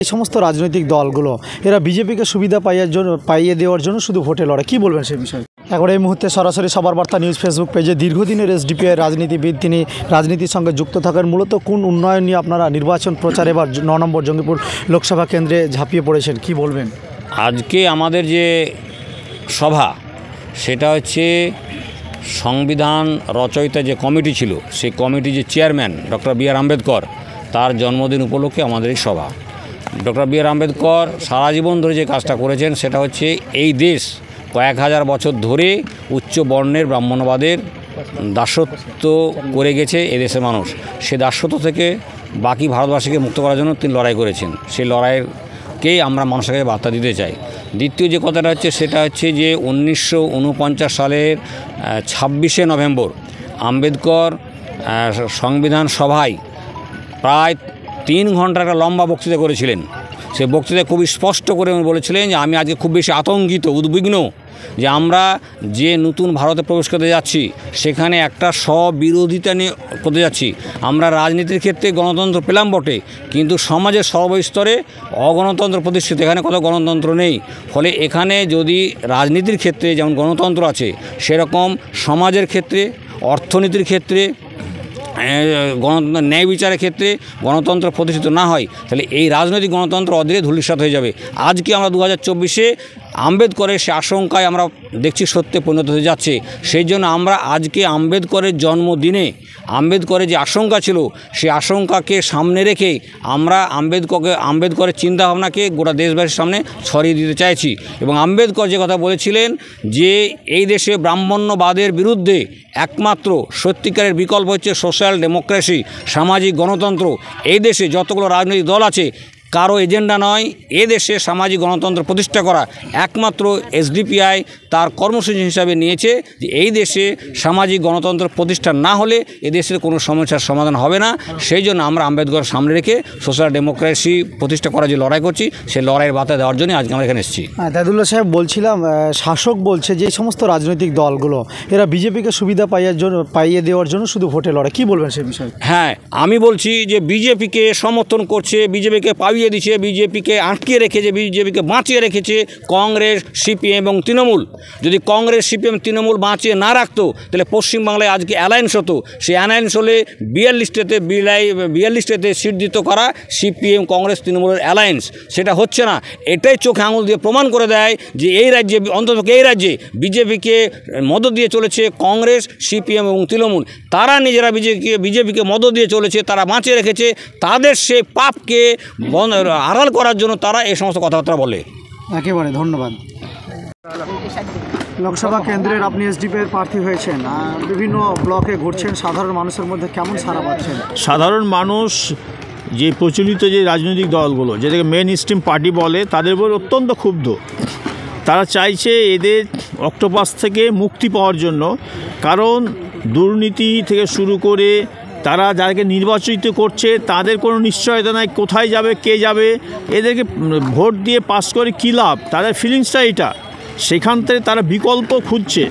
এই সমস্ত রাজনৈতিক দলগুলো এরা বিজেপিকে সুবিধা পাইয়ে দেওয়ার জন্য শুধু ভোটে লড়ে, কি বলবেন সেই বিষয়ে? এখন এই মুহূর্তে সরাসরি সবার বার্তা নিউজ ফেসবুক পেজে দীর্ঘদিনের এসডিপিআই রাজনীতিবিদ, তিনি রাজনীতির সঙ্গে যুক্ত থাকেন। মূলত কোন উন্নয়ন নিয়ে আপনারা নির্বাচন প্রচারে এবার 9 নম্বর জঙ্গিপুর লোকসভা কেন্দ্রে ঝাঁপিয়ে পড়েছেন, কি বলবেন? আজকে আমাদের যে সভা সেটা হচ্ছে সংবিধান রচয়িতা যে কমিটি ছিল সেই কমিটি যে চেয়ারম্যান ডক্টর বি.আর. আম্বেদকর, তার জন্মদিন উপলক্ষে আমাদের এই সভা। Doctor B R. আম্বেদকর সারা জীবন ধরে যে কাজটা করেছেন সেটা হচ্ছে এই দেশ কয়েক হাজার বছর ধরে উচ্চ বর্ণের ব্রাহ্মণবাদের দাসত্ব করে গেছে এদেশের মানুষ। সে দাসত্ব থেকে বাকি ভারতবাসীকে মুক্ত করার জন্য তিনি লড়াই করেছেন। সেই লড়াইকেই আমরা মানুষের কাছে বার্তা দিতে চাই। দ্বিতীয় যে কথাটা হচ্ছে সেটা হচ্ছে যে 1949 সালের 26শে নভেম্বর আম্বেদকর সংবিধান সভায় প্রায় 3 ঘন্টার একটা লম্বা বক্তৃতা করেছিলেন। সে বক্তৃতায় খুবই স্পষ্ট করে উনি বলেছিলেন যে আমি আজকে খুব বেশি আতঙ্কিত, উদ্বিগ্ন যে আমরা যে নতুন ভারতে প্রবেশ করতে যাচ্ছি সেখানে একটা স্ববিরোধিতা নিয়ে করতে যাচ্ছি। আমরা রাজনীতির ক্ষেত্রে গণতন্ত্র পেলাম বটে, কিন্তু সমাজের সর্বস্তরে অগণতন্ত্র প্রতিষ্ঠিত, এখানে কত গণতন্ত্র নেই। ফলে এখানে যদি রাজনীতির ক্ষেত্রে যেমন গণতন্ত্র আছে সেরকম সমাজের ক্ষেত্রে, অর্থনীতির ক্ষেত্রে, গণতন্ত্র ন্যায় বিচারের ক্ষেত্রে গণতন্ত্র প্রতিষ্ঠিত না হয় তাহলে এই রাজনৈতিক গণতন্ত্র অধীরে ধূলিসাৎ হয়ে যাবে। আজকে আমরা 2024-এ আম্বেদকরের সে আশঙ্কায় আমরা দেখছি সত্যে পরিণত হয়ে যাচ্ছে। সেই জন্য আমরা আজকে আম্বেদকরের জন্মদিনে আম্বেদকরের যে আশঙ্কা ছিল সেই আশঙ্কাকে সামনে রেখে আমরা আম্বেদকরের চিন্তাভাবনাকে গোটা দেশবাসীর সামনে ছড়িয়ে দিতে চাইছি। এবং আম্বেদকর যে কথা বলেছিলেন যে এই দেশে ব্রাহ্মণ্যবাদের বিরুদ্ধে একমাত্র সত্যিকারের বিকল্প হচ্ছে সোশ্যাল ডেমোক্রেসি, সামাজিক গণতন্ত্র। এই দেশে যতগুলো রাজনৈতিক দল আছে কারো এজেন্ডা নয় এ দেশে সামাজিক গণতন্ত্র প্রতিষ্ঠা করা, একমাত্র এসডিপিআই তার কর্মসূচি হিসাবে নিয়েছে যে এই দেশে সামাজিক গণতন্ত্র প্রতিষ্ঠা না হলে এ দেশের কোনো সমস্যার সমাধান হবে না। সেই জন্য আমরা আম্বেদকর সামনে রেখে সোশ্যাল ডেমোক্রেসি প্রতিষ্ঠা করার যে লড়াই করছি সেই লড়াইয়ের বার্তা দেওয়ার জন্য আজকে আমরা এখানে এসেছি। দাদুল্লাহ সাহেব, বলছিলাম শাসক বলছে যে সমস্ত রাজনৈতিক দলগুলো এরা বিজেপিকে সুবিধা পাইয়ে দেওয়ার জন্য শুধু ভোটে লড়ে, কি বলবেন সেই বিষয়ে? হ্যাঁ, আমি বলছি যে বিজেপিকে সমর্থন করছে, বিজেপিকে পাইয়ে দিচ্ছে, বিজেপিকে আটকে রেখেছে, বিজেপিকে বাঁচিয়ে রেখেছে কংগ্রেস, সিপিএম এবং তৃণমূল। যদি কংগ্রেস, সিপিএম, তৃণমূল বাঁচিয়ে না রাখতো তাহলে পশ্চিমবাংলায় আজকে অ্যালায়েন্স হতো। সেই অ্যালায়েন্স হলে 42টাতে সিট দিত করা সিপিএম, কংগ্রেস, তৃণমূলের অ্যালায়েন্স। সেটা হচ্ছে না। এটাই চোখে আঙুল দিয়ে প্রমাণ করে দেয় যে এই রাজ্যে, অন্তত এই রাজ্যে বিজেপিকে মদত দিয়ে চলেছে কংগ্রেস, সিপিএম এবং তৃণমূল। তারা নিজেরা বিজেপিকে মদত দিয়ে চলেছে, তারা বাঁচিয়ে রেখেছে। তাদের সেই পাপকে আড়াল করার জন্য তারা এই সমস্ত কথাবার্তা বলে। একেবারে ধন্যবাদ। লোকসভা কেন্দ্রের আপনি এসডিপিআই প্রার্থী হয়েছেন, বিভিন্ন ব্লকে ঘুরছেন, সাধারণ মানুষের মধ্যে কেমন সাড়া পাচ্ছেন? সাধারণ মানুষ যে প্রচলিত যে রাজনৈতিক দলগুলো যেটাকে মেন স্ট্রিম পার্টি বলে তাদের উপর অত্যন্ত ক্ষুব্ধ। তারা চাইছে এদের অক্টোপাস থেকে মুক্তি পাওয়ার জন্য, কারণ দুর্নীতি থেকে শুরু করে তারা যাদেরকে নির্বাচিত করছে তাদের কোনো নিশ্চয়তা নাই কোথায় যাবে, কে যাবে, এদেরকে ভোট দিয়ে পাস করে কী লাভ, তাদের ফিলিংসটা এটা। সেখান থেকে তারা বিকল্প খুঁজছে।